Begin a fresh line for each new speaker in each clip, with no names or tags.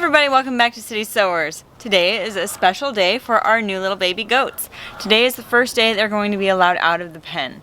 everybody, welcome back to City Sewers. Today is a special day for our new little baby goats. Today is the first day they're going to be allowed out of the pen.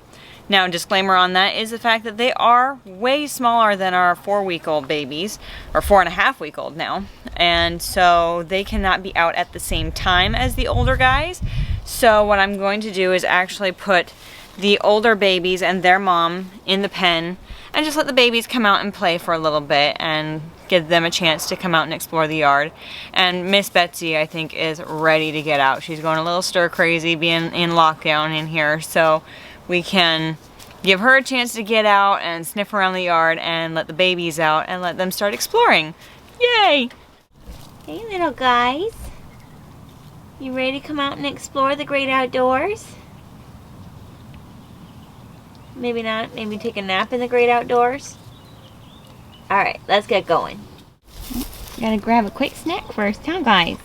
Now, disclaimer on that is the fact that they are way smaller than our 4-week-old babies, or 4.5-week-old now, and so they cannot be out at the same time as the older guys. So what I'm going to do is actually put the older babies and their mom in the pen and just let the babies come out and play for a little bit and give them a chance to come out and explore the yard. And Miss Betsy, I think, is ready to get out. She's going a little stir crazy being in lockdown in here, so we can give her a chance to get out and sniff around the yard and let the babies out and let them start exploring. Yay!
Hey little guys, you ready to come out and explore the great outdoors? Maybe not, maybe take a nap in the great outdoors? Alright, let's get going. Gotta grab a quick snack first, huh guys?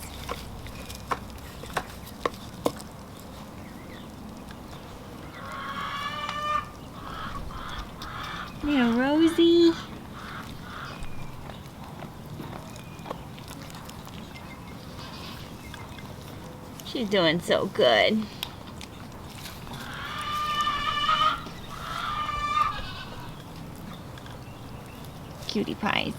Little Rosie. She's doing so good. Cutie pies.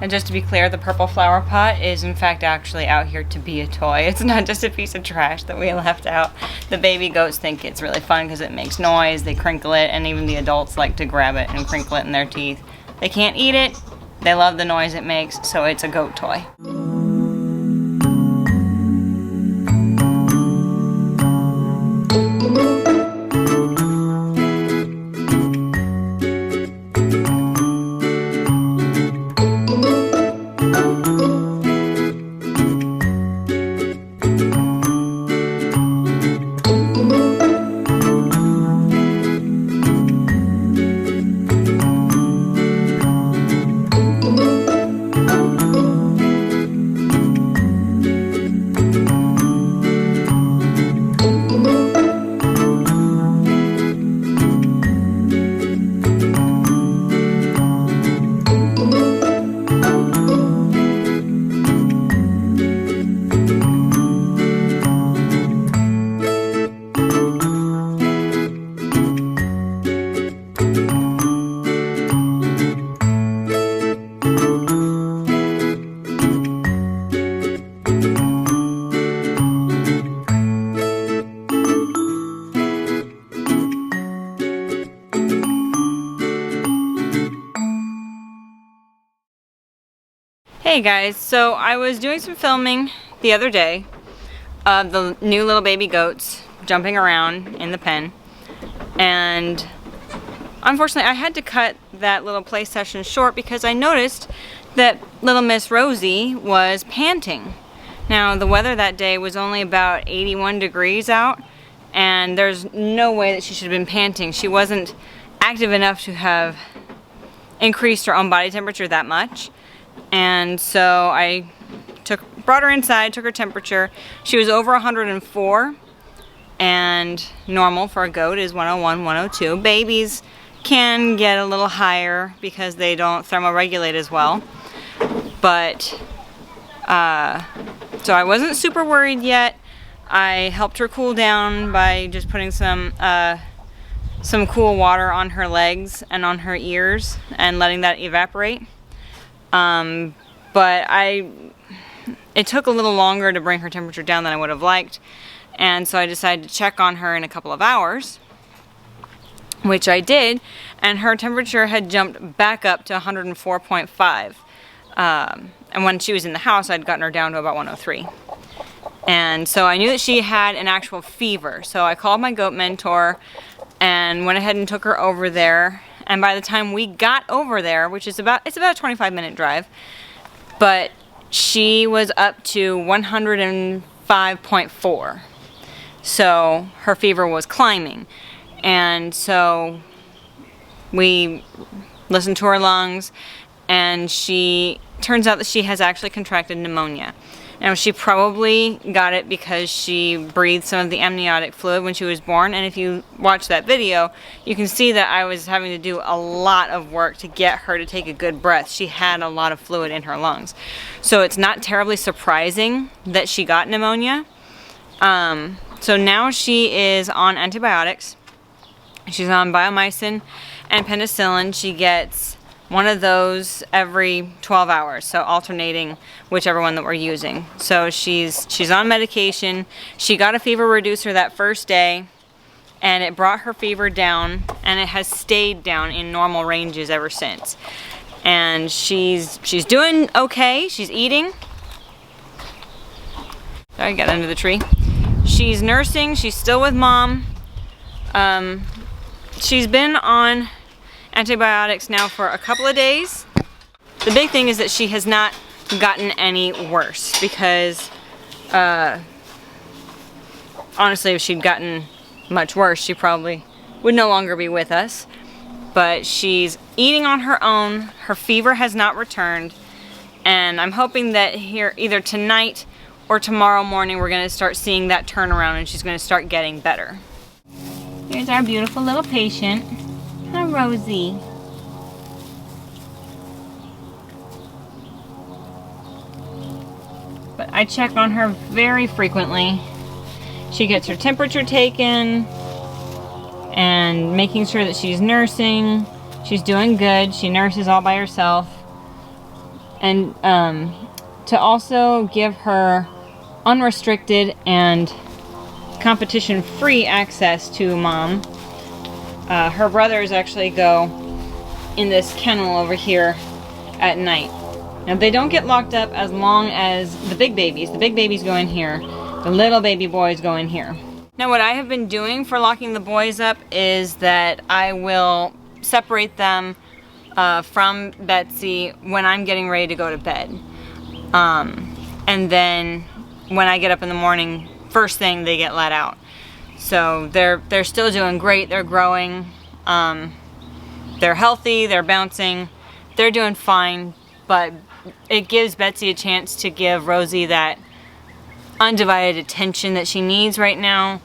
And just to be clear, the purple flower pot is in fact actually out here to be a toy. It's not just a piece of trash that we left out. The baby goats think it's really fun because it makes noise, they crinkle it, and even the adults like to grab it and crinkle it in their teeth. They can't eat it, they love the noise it makes, so it's a goat toy. Hey guys, so I was doing some filming the other day of the new little baby goats jumping around in the pen, and unfortunately I had to cut that little play session short because I noticed that little Miss Rosie was panting. Now the weather that day was only about 81 degrees out, and there's no way that she should have been panting. She wasn't active enough to have increased her own body temperature that much. And so I brought her inside, took her temperature. She was over 104, and normal for a goat is 101, 102. Babies can get a little higher because they don't thermoregulate as well. But, so I wasn't super worried yet. I helped her cool down by just putting some cool water on her legs and on her ears and letting that evaporate. But it took a little longer to bring her temperature down than I would have liked, and so I decided to check on her in a couple of hours, which I did, and her temperature had jumped back up to 104.5. And when she was in the house, I'd gotten her down to about 103. And so I knew that she had an actual fever, so I called my goat mentor and went ahead and took her over there. And by the time we got over there, which is about a 25-minute drive, but she was up to 105.4. So her fever was climbing. And so we listened to her lungs, and turns out that she has actually contracted pneumonia. Now, she probably got it because she breathed some of the amniotic fluid when she was born, and if you watch that video, you can see that I was having to do a lot of work to get her to take a good breath. She had a lot of fluid in her lungs. So it's not terribly surprising that she got pneumonia. So now she is on antibiotics. She's on biomycin and penicillin. She gets one of those every 12 hours, so alternating whichever one that we're using. So she's on medication. She got a fever reducer that first day, and it brought her fever down, and it has stayed down in normal ranges ever since. And she's doing okay. She's eating. Sorry, got under the tree. She's nursing. She's still with mom. She's been on antibiotics now for a couple of days. The big thing is that she has not gotten any worse, because honestly, if she'd gotten much worse, she probably would no longer be with us. But she's eating on her own. Her fever has not returned, and I'm hoping that here either tonight or tomorrow morning we're going to start seeing that turnaround, and she's going to start getting better. Here's our beautiful little patient. Hi, Rosie. But I check on her very frequently. She gets her temperature taken and making sure that she's nursing. She's doing good. She nurses all by herself. And to also give her unrestricted and competition-free access to mom. Her brothers actually go in this kennel over here at night. Now they don't get locked up as long as the big babies. The big babies go in here. The little baby boys go in here. Now what I have been doing for locking the boys up is that I will separate them from Betsy when I'm getting ready to go to bed. And then when I get up in the morning, first thing they get let out. So they're still doing great. They're growing. They're healthy. They're bouncing. They're doing fine. But it gives Betsy a chance to give Rosie that undivided attention that she needs right now,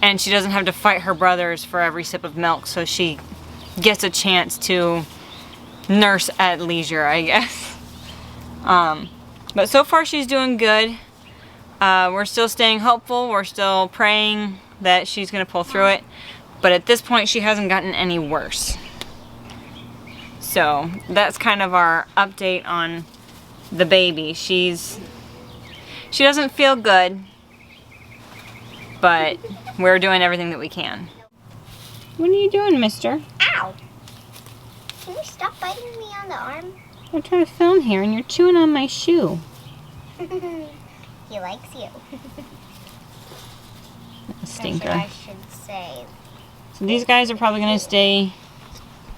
and she doesn't have to fight her brothers for every sip of milk. So she gets a chance to nurse at leisure, I guess. But so far she's doing good. We're still staying hopeful. We're still praying that she's going to pull through it. But at this point, she hasn't gotten any worse. So that's kind of our update on the baby. She doesn't feel good, but we're doing everything that we can. What are you doing, mister?
Ow! Can you stop biting me on the arm?
I'm trying to film here and you're chewing on my shoe.
He likes you.
Stinker.
That's what I should say.
So these guys are probably going to stay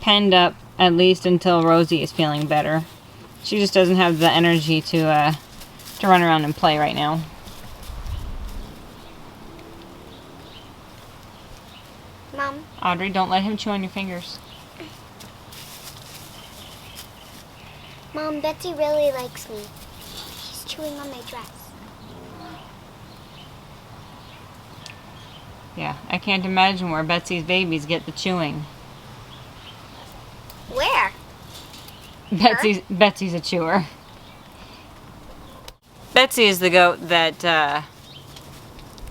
penned up at least until Rosie is feeling better. She just doesn't have the energy to run around and play right now.
Mom.
Audrey, don't let him chew on your fingers.
Mom, Betsy really likes me. She's chewing on my dress.
Yeah, I can't imagine where Betsy's babies get the chewing.
Where?
Betsy's a chewer. Betsy is the goat that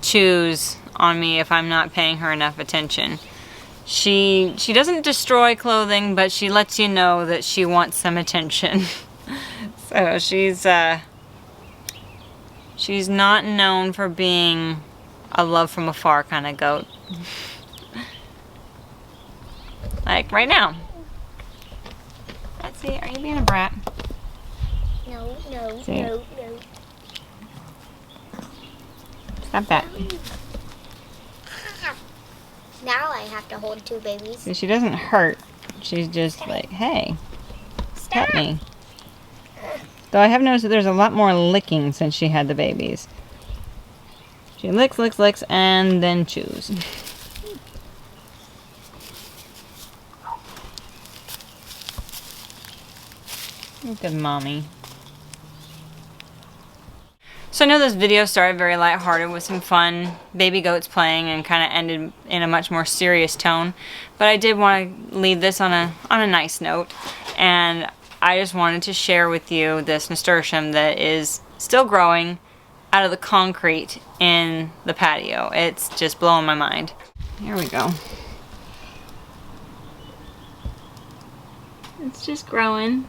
chews on me if I'm not paying her enough attention. She doesn't destroy clothing, but she lets you know that she wants some attention. So she's not known for being a love from afar kind of goat. Like right now. Betsy, are you being a brat?
No, no,
See?
no, no.
Stop that.
Now I have to hold two babies.
So she doesn't hurt. She's just like, hey,
Stop.
pet me. Though I have noticed that there's a lot more licking since she had the babies. She licks, licks, licks, and then chews. Good mommy. So I know this video started very lighthearted with some fun baby goats playing and kind of ended in a much more serious tone. But I did want to leave this on a nice note, and I just wanted to share with you this nasturtium that is still growing out of the concrete in the patio. It's just blowing my mind. Here we go. It's just growing.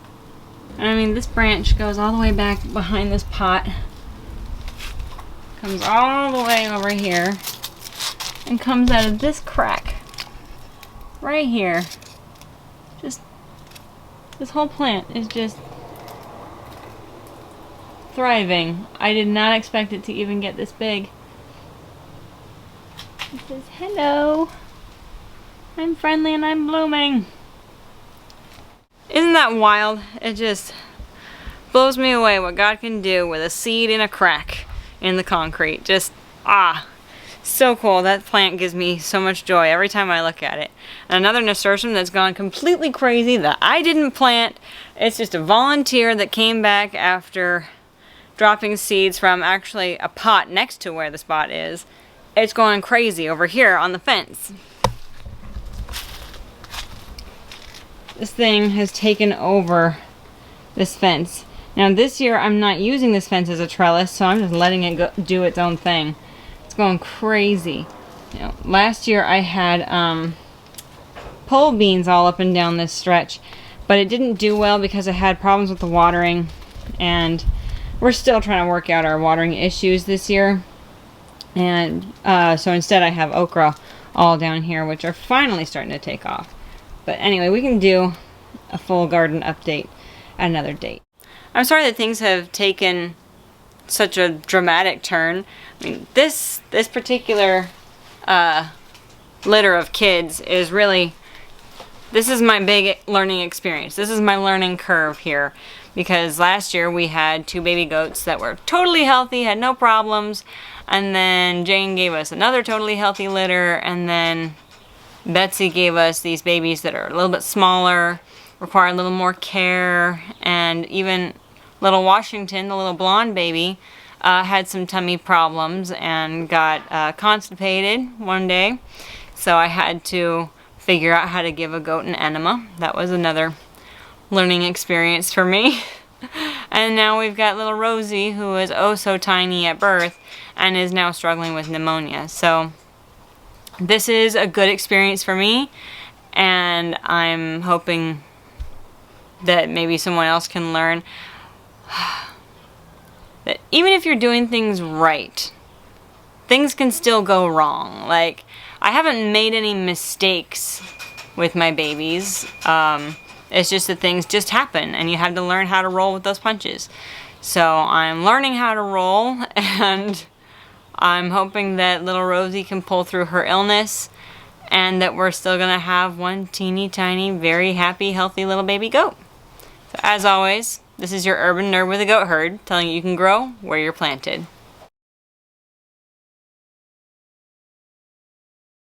And I mean, this branch goes all the way back behind this pot. Comes all the way over here. And comes out of this crack. Right here. Just, this whole plant is just thriving. I did not expect it to even get this big. It says, hello. I'm friendly and I'm blooming. Isn't that wild? It just blows me away what God can do with a seed in a crack in the concrete. Just, so cool. That plant gives me so much joy every time I look at it. And another nasturtium that's gone completely crazy that I didn't plant. It's just a volunteer that came back after dropping seeds from actually a pot next to where the spot is. It's going crazy over here on the fence. This thing has taken over this fence. Now this year I'm not using this fence as a trellis, so I'm just letting it do its own thing. It's going crazy. You know, last year I had pole beans all up and down this stretch, but it didn't do well because it had problems with the watering, and we're still trying to work out our watering issues this year. And so instead I have okra all down here, which are finally starting to take off. But anyway, we can do a full garden update at another date. I'm sorry that things have taken such a dramatic turn. I mean, this particular litter of kids is really, this is my big learning experience. This is my learning curve here. Because last year we had two baby goats that were totally healthy, had no problems. And then Jane gave us another totally healthy litter, and then Betsy gave us these babies that are a little bit smaller, require a little more care, and even little Washington, the little blonde baby, had some tummy problems and got constipated one day. So I had to figure out how to give a goat an enema. That was another learning experience for me. And now we've got little Rosie, who is oh so tiny at birth and is now struggling with pneumonia. So this is a good experience for me, and I'm hoping that maybe someone else can learn that even if you're doing things right, things can still go wrong. Like, I haven't made any mistakes with my babies. It's just that things just happen and you have to learn how to roll with those punches. So I'm learning how to roll, and I'm hoping that little Rosie can pull through her illness and that we're still going to have one teeny tiny, very happy, healthy little baby goat. So as always, this is your urban nerd with a goat herd telling you can grow where you're planted.